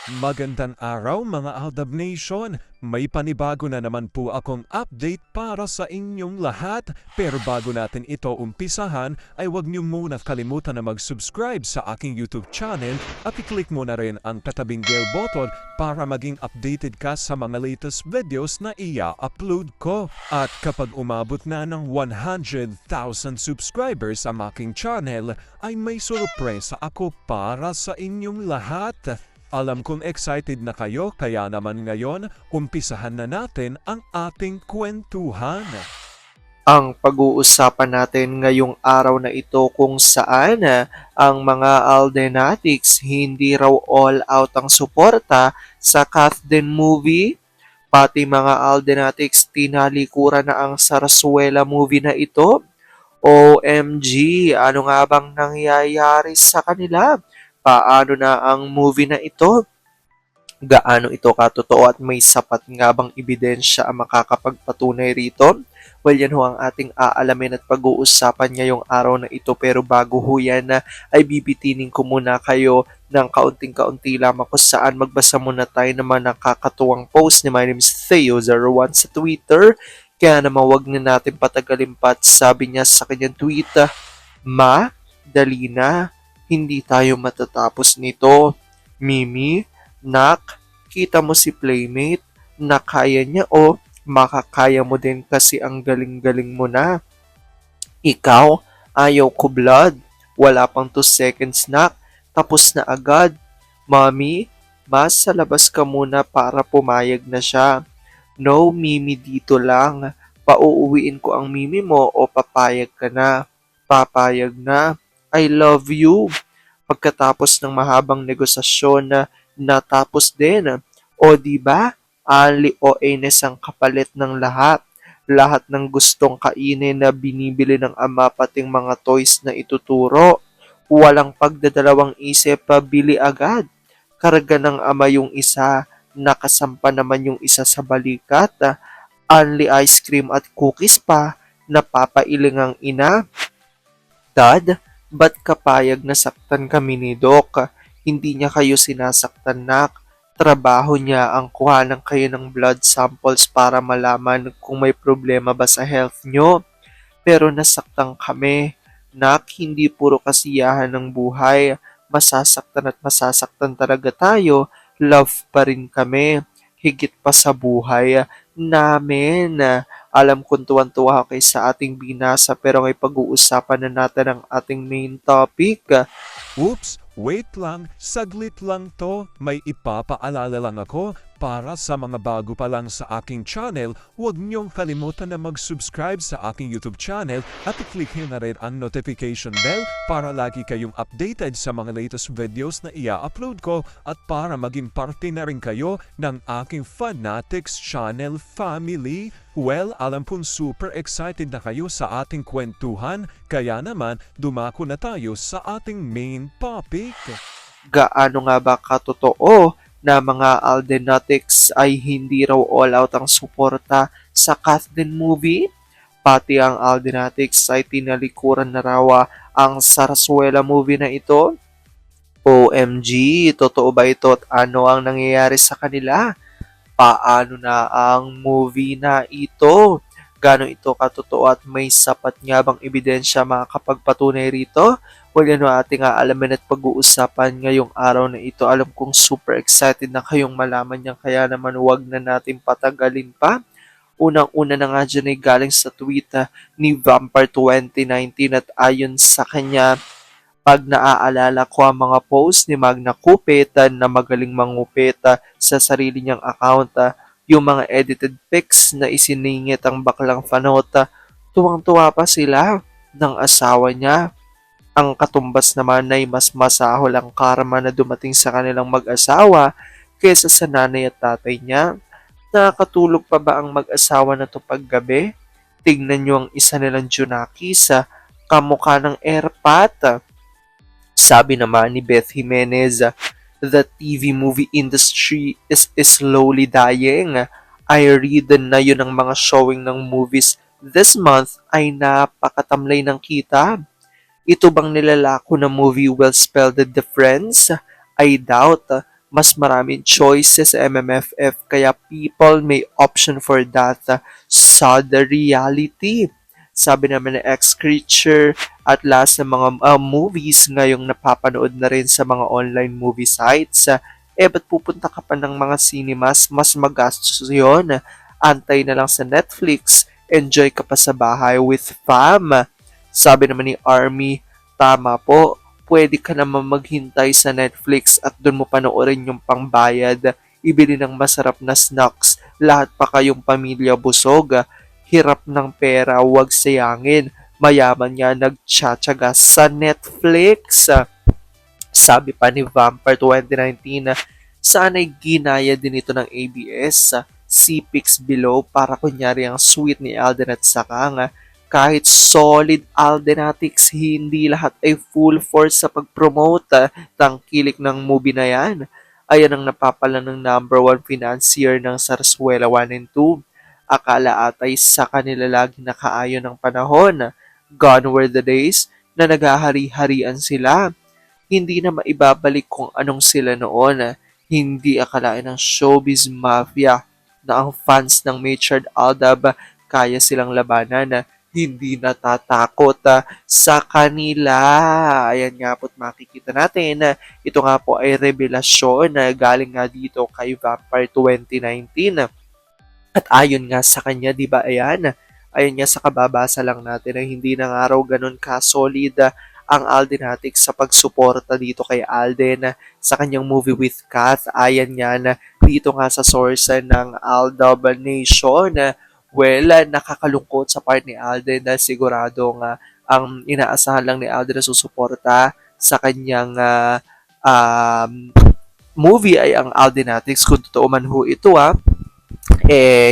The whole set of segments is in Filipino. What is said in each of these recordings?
Magandang araw mga Aldab Nation! May panibago na naman po akong update para sa inyong lahat. Pero bago natin ito umpisahan, ay huwag niyo muna kalimutan na mag-subscribe sa aking YouTube channel at i-click mo na rin ang katabing bell button para maging updated ka sa mga latest videos na i-upload ko. At kapag umabot na ng 100,000 subscribers ang aking channel, ay may sorpresa ako para sa inyong lahat. Alam kong excited na kayo, kaya naman ngayon, umpisahan na natin ang ating kwentuhan. Ang pag-uusapan natin ngayong araw na ito kung saan ang mga Aldenatics hindi raw all out ang suporta sa Kathden movie. Pati mga Aldenatics tinalikuran na ang Sarsuela movie na ito. OMG, ano nga bang nangyayari sa kanila? Paano na ang movie na ito? Gaano ito katotoo at may sapat nga bang ebidensya ang makakapagpatunay rito? Well, yan ho ang ating aalamin at pag-uusapan ngayong araw na ito. Pero bago ho yan, ay bibitinin ko muna kayo ng kaunting-kaunti lamang kung saan magbasa muna tayo naman ng nakakatuwang post ni My name is Theo01 sa Twitter. Kaya naman wag na natin patagalin pa at sabi niya sa kanyang tweet, dali na, hindi tayo matatapos nito. Mimi, Nak, kita mo si Playmate na kaya niya o makakaya mo din kasi ang galing-galing mo na. Ikaw, ayaw ko blood. Wala pang 2 seconds na, tapos na agad. Mommy, mas sa labas ka muna para pumayag na siya. No, Mimi dito lang. Pauuwiin ko ang Mimi mo o papayag ka na. Papayag na. I love you. Pagkatapos ng mahabang negosasyon na natapos din. O di ba? Ali o Ines ang kapalit ng lahat. Lahat ng gustong kainin na binibili ng ama pating mga toys na ituturo. Walang pagdadalawang isip, bili agad. Karga ng ama yung isa, nakasampa naman yung isa sa balikat. Only ice cream at cookies pa, napapailing ang ina. Dad, ba't kapayag na saktan kami ni Doc? Hindi niya kayo sinasaktan, nak. Trabaho niya ang kuhanan kayo ng blood samples para malaman kung may problema ba sa health nyo. Pero nasaktan kami. Nak, hindi puro kasiyahan ng buhay. Masasaktan at masasaktan talaga tayo. Love pa rin kami. Higit pa sa buhay namin. Alam kong tuwan-tuwa kayo sa ating binasa pero ngay pag-uusapan na natin ang ating main topic. Oops, wait lang, saglit lang to. May ipapaalala lang ako para sa mga bago pa lang sa aking channel. Huwag niyong kalimutan na mag-subscribe sa aking YouTube channel at i-click nyo na rin ang notification bell para lagi kayong updated sa mga latest videos na i-upload ko at para maging parte na rin kayo ng aking Fanatics channel family. Well, alam kong super excited na kayo sa ating kwentuhan, kaya naman dumako na tayo sa ating main topic. Gaano nga ba katotoo na mga Aldenatics ay hindi raw all out ang suporta sa Kathden movie? Pati ang Aldenatics ay tinalikuran na raw ang Sarsuela movie na ito. OMG, totoo ba ito at ano ang nangyayari sa kanila? Paano na ang movie na ito? Gaano ito katotoo at may sapat nga bang ebidensya makakapagpatunay rito? Well, yan ang ating aalamin at pag-uusapan ngayong araw na ito. Alam kong super excited na kayong malaman yan, kaya naman wag na natin patagalin pa. Unang-una na nga dyan ay galing sa tweet ni Vampire 2019 at ayon sa kanya, pag naaalala ko ang mga post ni Magna Cupid na magaling mangupit sa sarili niyang account, yung mga edited pics na isiningit ang baklang fanot, tuwang-tuwa pa sila ng asawa niya. Ang katumbas naman ay mas masahol ang karma na dumating sa kanilang mag-asawa kaysa sa nanay at tatay niya. Nakakatulog pa ba ang mag-asawa na to paggabi? Tignan niyo ang isa nilang Junaki sa kamukha ng airpat. Sabi naman ni Beth Jimenez, the TV movie industry is slowly dying. I read na yun ang mga showing ng movies this month ay napakatamlay ng kita. Ito bang nilalako na movie will spell the difference? I doubt. mas maraming choices sa MMFF kaya people may option for that sa the reality. Sabi naman ng X-Creature, at last ng mga movies ngayong napapanood na rin sa mga online movie sites. Ba't pupunta ka pa ng mga cinemas? Mas magastos yun. Antay na lang sa Netflix. Enjoy ka pa sa bahay with fam. Sabi naman ni Army, tama po. Pwede ka naman maghintay sa Netflix at doon mo panoorin yung pangbayad. Ibili ng masarap na snacks. Lahat pa kayong pamilya busog. Hirap ng pera, wag sayangin. Mayaman nga nagtsatsaga sa Netflix. Sabi pa ni Vampire 2019 na sana'y ginaya din ito ng ABS sa C-Pix Below para kunyari ang sweet ni Alden at Saka kahit solid Aldenatics, hindi lahat ay full force sa pag-promote. Tangkilik ng movie na yan. Ayan ang napapala ng number 1 financier ng Sarsuela 1 and 2. Akala atay sa kanila lagi nakaayon ng panahon. Gone were the days na naghahari-harian sila. Hindi na maibabalik kung anong sila noon. Hindi akalain ng showbiz mafia na ang fans ng Machard Aldab kaya silang labanan. Hindi natatakot sa kanila. Ayan nga po't makikita natin. Ito nga po ay revelasyon na galing nga dito kay Vampire 2019. At ayon nga sa kanya, di ba, ayon nga sa kababasa lang natin na hindi na nga raw ganun ka-solid ang Aldenatics sa pagsuporta dito kay Alden sa kanyang movie with Kath. Ayan nga na dito nga sa source ng Aldab Nation. Well, nakakalungkot sa part ni Alden na siguradong ang inaasahan lang ni Alden na susuporta sa kanyang movie ay ang Aldenatics. Kung totoo man ho ito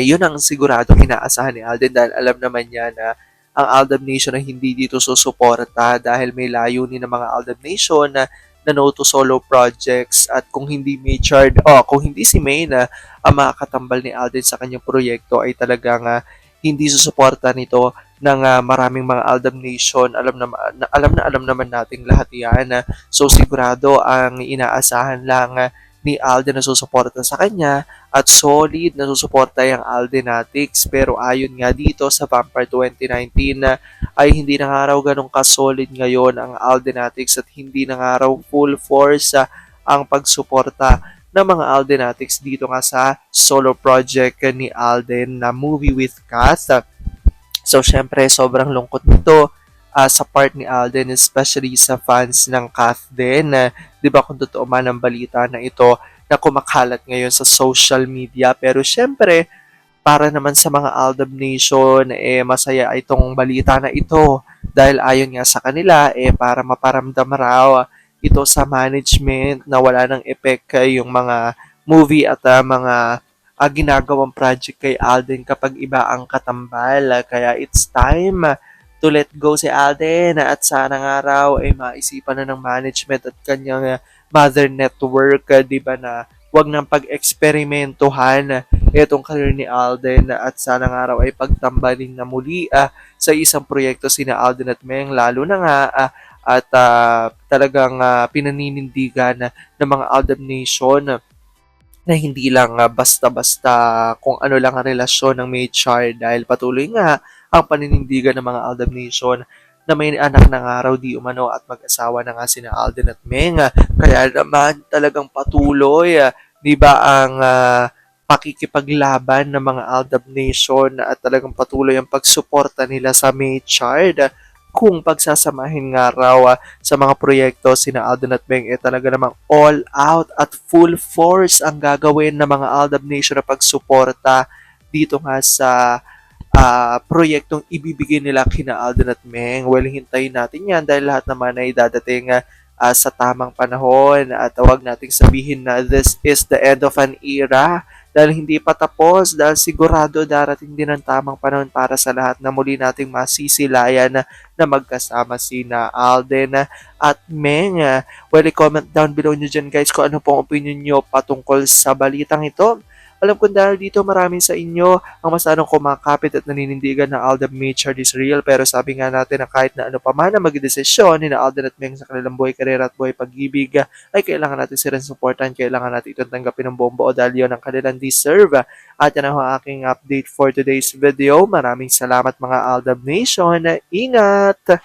yun ang sigurado inaasahan ni Alden dahil alam naman niya na ang Aldab Nation na hindi dito susuporta dahil may layunin ng mga Aldab Nation na no to solo projects at kung hindi kung hindi si May na ang makakatambal ni Alden sa kanyang proyekto ay talagang hindi susuporta nito ng maraming mga Aldab Nation. Alam naman nating lahat yan. So sigurado ang inaasahan lang ni Alden na susuporta sa kanya at solid na susuporta yung Aldenatics. Pero ayon nga dito sa Vampire 2019 ay hindi na nga raw ganun ka-solid ngayon ang Aldenatics at hindi na nga raw full force ang pagsuporta ng mga Aldenatics dito nga sa solo project ni Alden na movie with Kath. So syempre sobrang lungkot nito sa part ni Alden, especially sa fans ng Kath din. Di ba kung totoo man ang balita na ito na kumakalat ngayon sa social media. Pero syempre, para naman sa mga Aldab Nation, masaya itong balita na ito. Dahil ayon nga sa kanila, para maparamdam raw ito sa management na wala ng effect yung mga movie at mga ginagawang project kay Alden kapag iba ang katambal. Kaya it's time to let go si Alden at sana nga raw ay maisipan na ng management at kanyang mother network, di ba, na wag nang pag-eksperimentuhan itong career ni Alden at sana nga raw ay pagtambalin na muli sa isang proyekto sina Alden at Meng, lalo na nga at talagang pinaninindigan ng mga Aldab Nation na hindi lang basta-basta kung ano lang ang relasyon ng Machard dahil patuloy nga ang paninindigan ng mga Aldab Nation na may anak na nga raw di umano at mag-asawa na nga sina Alden at Meng. Kaya naman talagang patuloy, di ba, ang pakikipaglaban ng mga Aldab Nation at talagang patuloy ang pagsuporta nila sa Machard. Kung pagsasamahin nga raw sa mga proyekto sina Alden at Meng, talaga namang all out at full force ang gagawin ng mga Aldab Nation na pagsuporta dito nga sa proyektong ibibigay nila kina Alden at Meng. Well, hintayin natin yan dahil lahat naman ay dadating sa tamang panahon at huwag nating sabihin na this is the end of an era dahil hindi pa tapos, dahil sigurado darating din ang tamang panahon para sa lahat na muli nating masisilayan na magkasama sina Alden at Meng. Well, comment down below nyo dyan guys kung ano pong opinion nyo patungkol sa balitang ito. Alam ko dahil dito marami sa inyo ang masyadong kumakapit at naninindigan na Aldab made sure this real, pero sabi nga natin na kahit na ano pa man ang magdesisyon ni na Alden at Meng sa kanilang buhay karera at buhay pag-ibig, ay kailangan natin silang supportan, kailangan natin itong tanggapin ng buong buo dahil yun ang kanilang deserve. At yan ang aking update for today's video. Maraming salamat mga Aldab Nation. Ingat!